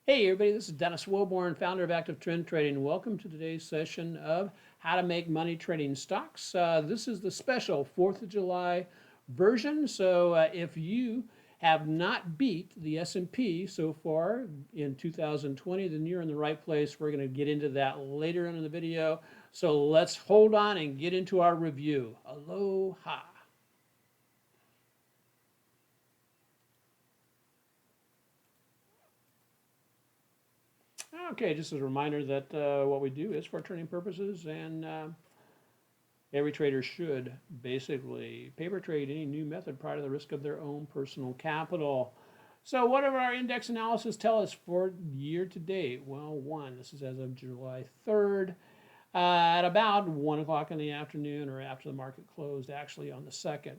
Hey everybody, this is Dennis Wilborn, founder of Active Trend Trading. Welcome to today's session of How to Make Money Trading Stocks. This is the special 4th of July version. So if you have not beat the S&P so far in 2020, then you're in the right place. We're going to get into that later in the video. So let's hold on and get into our review. Aloha. Okay, just as a reminder that what we do is for training purposes, and every trader should basically paper trade any new method prior to the risk of their own personal capital. So what do our index analysis tell us for year to date? Well, this is as of July 3rd, at about 1 o'clock in the afternoon or after the market closed, actually on the 2nd.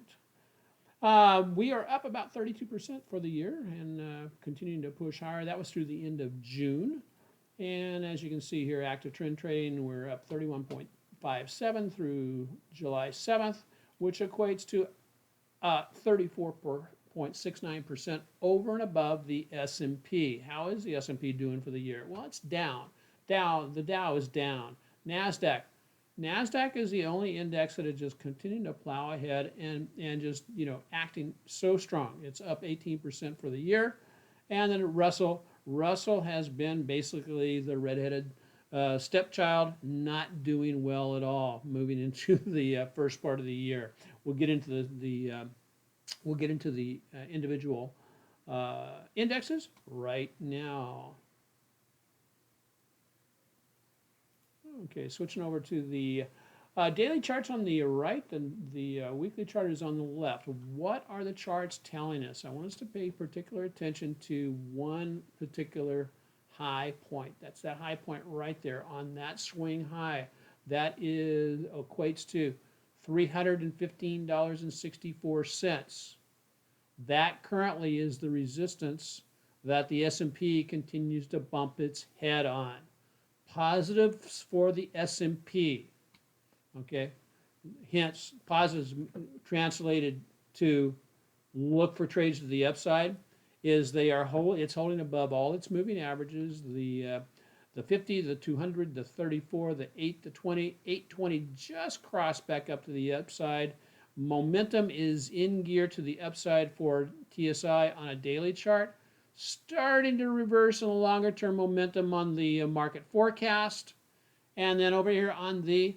We are up about 32% for the year and continuing to push higher. That was through the end of June. And as you can see here, active trend trading, we're up 31.57 through July 7th, which equates to 34.69% over and above the S&P. How is the S&P doing for the year? Well, it's down. The Dow is down. NASDAQ is the only index that is just continuing to plow ahead and just, acting so strong. It's up 18% for the year. And then Russell has been basically the redheaded stepchild, not doing well at all, moving into the first part of the year. We'll get into the individual indexes right now. Okay, switching over to the daily charts on the right and the weekly chart is on the left. What are the charts telling us? I want us to pay particular attention to one particular high point. That's that high point right there on that swing high. That equates to $315.64. That currently is the resistance that the S&P continues to bump its head on. Positives for the S&P. Okay, hence positives translated to look for trades to the upside is it's holding above all its moving averages, the 50, the 200, the 34, the 8, the 20, 820 just crossed back up to the upside. Momentum is in gear to the upside for TSI on a daily chart, starting to reverse in a longer term momentum on the market forecast. And then over here on the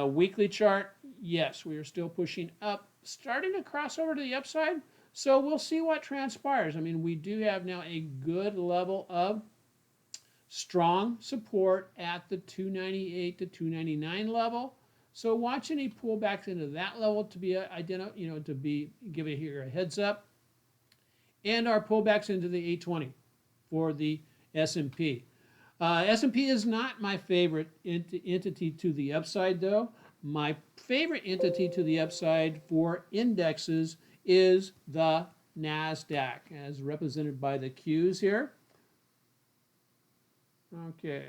weekly chart, yes, we are still pushing up, starting to cross over to the upside. So we'll see what transpires. I mean, we do have now a good level of strong support at the 298 to 299 level. So watch any pullbacks into that level to be give it here a heads up, and our pullbacks into the 820 for the S&P. S&P is not my favorite entity to the upside, though. My favorite entity to the upside for indexes is the NASDAQ, as represented by the Qs here. Okay.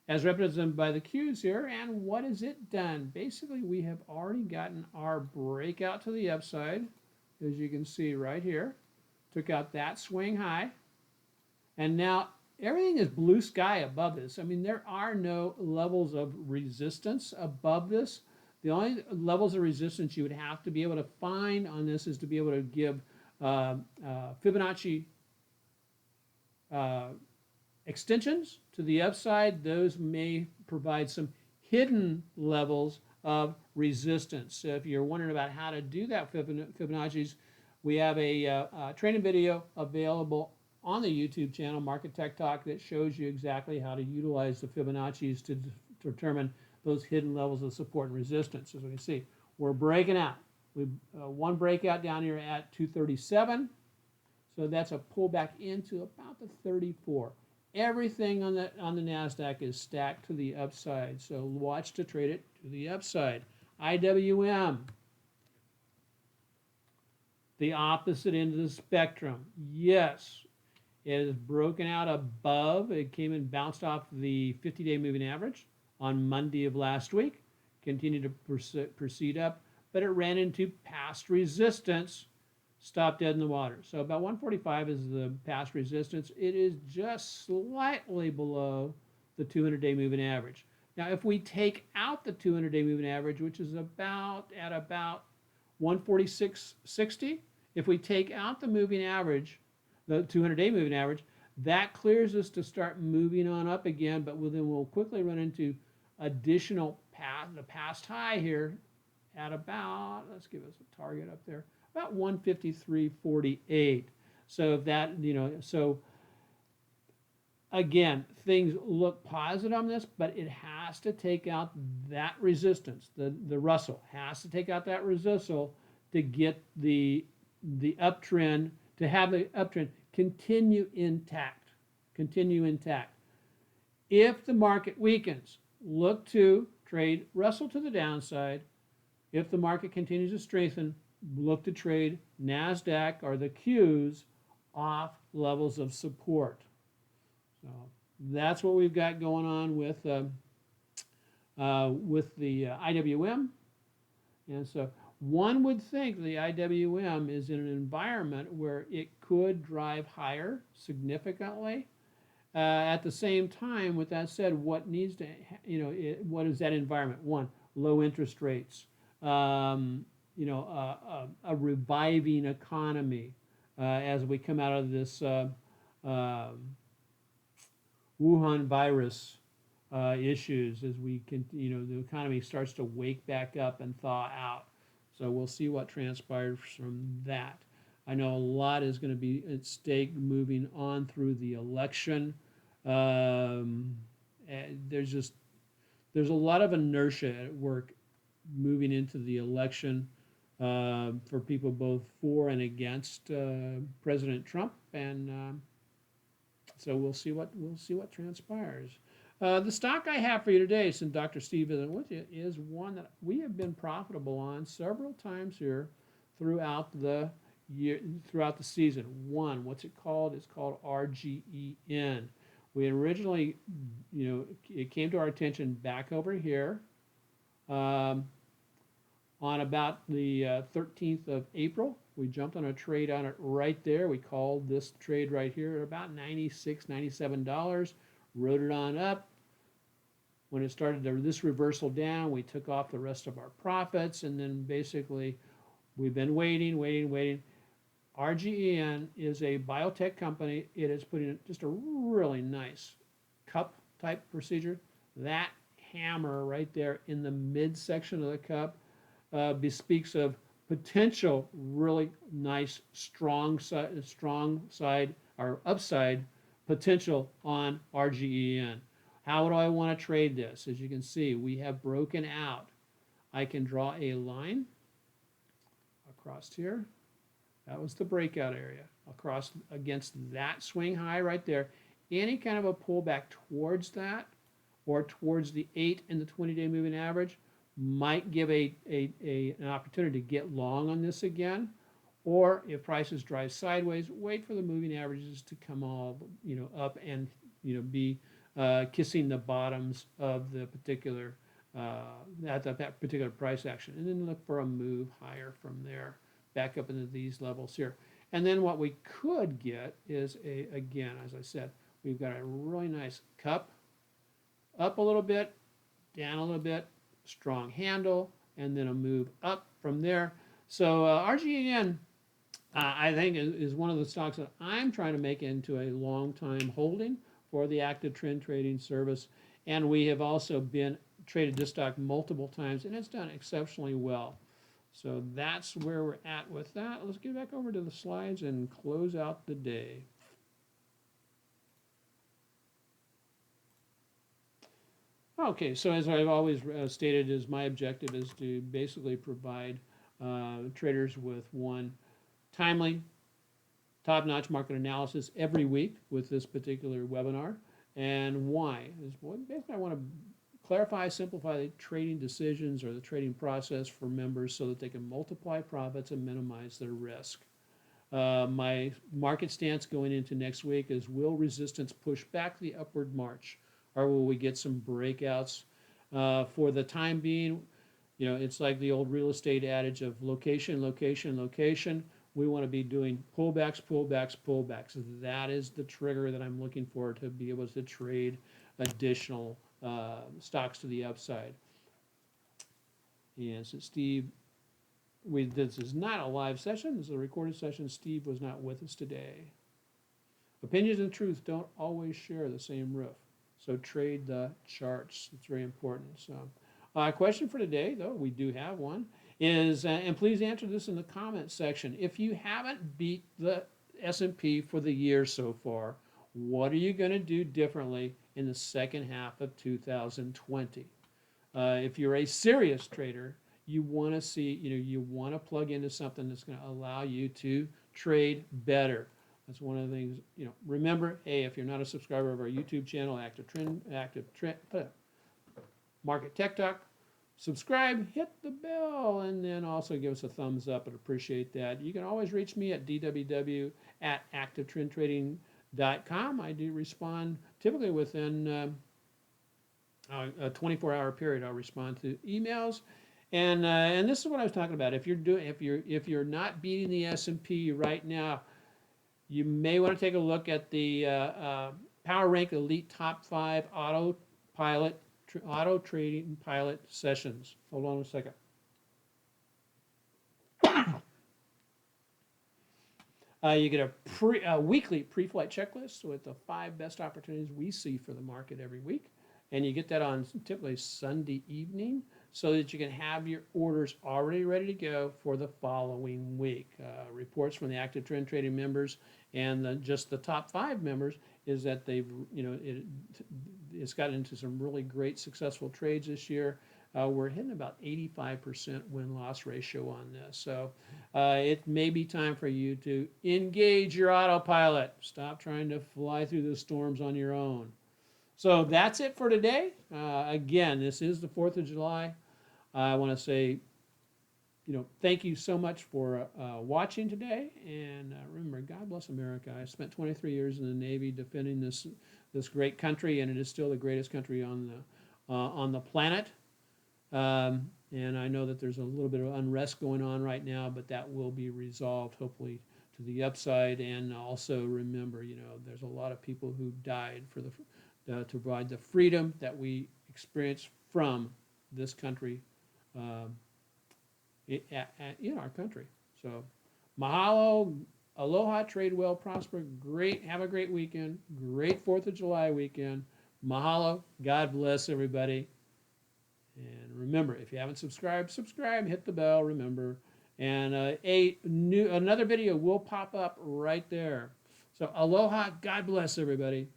As represented by the Qs here, and what has it done? Basically, we have already gotten our breakout to the upside, as you can see right here. Took out that swing high, and now everything is blue sky above this. I mean, there are no levels of resistance above this. The only levels of resistance you would have to be able to find on this is to be able to give Fibonacci extensions to the upside. Those may provide some hidden levels of resistance. So if you're wondering about how to do that Fibonacci's, we have a training video available on the YouTube channel, Market Tech Talk, that shows you exactly how to utilize the Fibonacci's to determine those hidden levels of support and resistance. As we can see, we're breaking out. We one breakout down here at 237, so that's a pullback into about the 34. Everything on the NASDAQ is stacked to the upside, so watch to trade it to the upside. IWM, the opposite end of the spectrum. Yes, it is broken out above. It came and bounced off the 50-day moving average on Monday of last week. Continued to proceed up, but it ran into past resistance. stop dead in the water. So about 145 is the past resistance. It is just slightly below the 200-day moving average. Now, if we take out the 200-day moving average, which is about 146.60, if we take out the moving average, the 200-day moving average, that clears us to start moving on up again, but then we'll quickly run into additional the past high here at about, let's give us a target up there, about 153.48. So if that, so again, things look positive on this, but it has to take out that resistance. The Russell has to take out that resistance to get the uptrend, to have the uptrend continue intact. Continue intact. If the market weakens, look to trade Russell to the downside. If the market continues to strengthen, look to trade NASDAQ or the Qs off levels of support. So that's what we've got going on with the IWM. And so one would think the IWM is in an environment where it could drive higher significantly. At the same time, with that said, what needs to, what is that environment? One, low interest rates, a reviving economy as we come out of this Wuhan virus issues, as we can, the economy starts to wake back up and thaw out. So we'll see what transpires from that. I know a lot is going to be at stake moving on through the election. There's a lot of inertia at work moving into the election for people both for and against President Trump, and so we'll see what transpires. The stock I have for you today, since Dr. Steve isn't with you, is one that we have been profitable on several times here throughout the year, throughout the season. What's it called? It's called RGEN. We originally, it came to our attention back over here on about the 13th of April. We jumped on a trade on it right there. We called this trade right here at about $96, $97, wrote it on up. When it started this reversal down, we took off the rest of our profits, and then basically we've been waiting. RGEN is a biotech company. It is putting in just a really nice cup type procedure. That hammer right there in the midsection of the cup bespeaks of potential really nice strong side or upside potential on RGEN. How do I want to trade this? As you can see, we have broken out. I can draw a line across here. That was the breakout area. Across against that swing high right there. Any kind of a pullback towards that or towards the 8 and the 20-day moving average might give an opportunity to get long on this again. Or if prices drive sideways, wait for the moving averages to come all up and be kissing the bottoms of the particular that particular price action, and then look for a move higher from there, back up into these levels here. And then what we could get is again, as I said, we've got a really nice cup, up a little bit, down a little bit, strong handle, and then a move up from there. So RGEN, I think, is one of the stocks that I'm trying to make into a long-time holding for the active trend trading service. And we have also traded this stock multiple times, and it's done exceptionally well. So that's where we're at with that. Let's get back over to the slides and close out the day. Okay, so as I've always stated, is my objective is to basically provide traders with one timely, top-notch market analysis every week with this particular webinar. And why? Basically, I want to clarify, simplify the trading decisions or the trading process for members so that they can multiply profits and minimize their risk. My market stance going into next week is, will resistance push back the upward march, or will we get some breakouts? For the time being, it's like the old real estate adage of location, location, location. we want to be doing pullbacks, pullbacks, pullbacks. That is the trigger that I'm looking for to be able to trade additional stocks to the upside. And so Steve, this is not a live session. This is a recorded session. Steve was not with us today. Opinions and truth don't always share the same roof. So trade the charts. It's very important. So question for today, though, we do have one, is, and please answer this in the comments section. If you haven't beat the S&P for the year so far, what are you going to do differently in the second half of 2020? If you're a serious trader, you want to see, you want to plug into something that's going to allow you to trade better. That's one of the things, remember, hey, if you're not a subscriber of our YouTube channel, Active Trend, Market Tech Talk, subscribe, hit the bell, and then also give us a thumbs up. I'd appreciate that. You can always reach me at dww@activetrendtrading.com. I do respond typically within a 24-hour period. I'll respond to emails. And this is what I was talking about. If you're not beating the S&P right now, you may want to take a look at the Power Rank Elite Top 5 AutoPilot Auto Trading Pilot Sessions. Hold on a second. You get a weekly pre-flight checklist with the 5 best opportunities we see for the market every week. And you get that on typically Sunday evening so that you can have your orders already ready to go for the following week. Reports from the Active Trend Trading members and just the top 5 members is that they've, it's gotten into some really great successful trades this year. We're hitting about 85% win-loss ratio on this. So it may be time for you to engage your autopilot. Stop trying to fly through the storms on your own. So that's it for today. Again, this is the 4th of July. I want to say, thank you so much for watching today. And remember, God bless America. I spent 23 years in the Navy defending this great country, and it is still the greatest country on the planet. And I know that there's a little bit of unrest going on right now, but that will be resolved, hopefully, to the upside. And also remember, there's a lot of people who died for to provide the freedom that we experience from this country, in our country. So, mahalo, aloha, trade well, prosper, have a great weekend, great 4th of July weekend. Mahalo, God bless everybody. And remember, if you haven't subscribed, hit the bell, remember. And another video will pop up right there. So aloha, God bless everybody.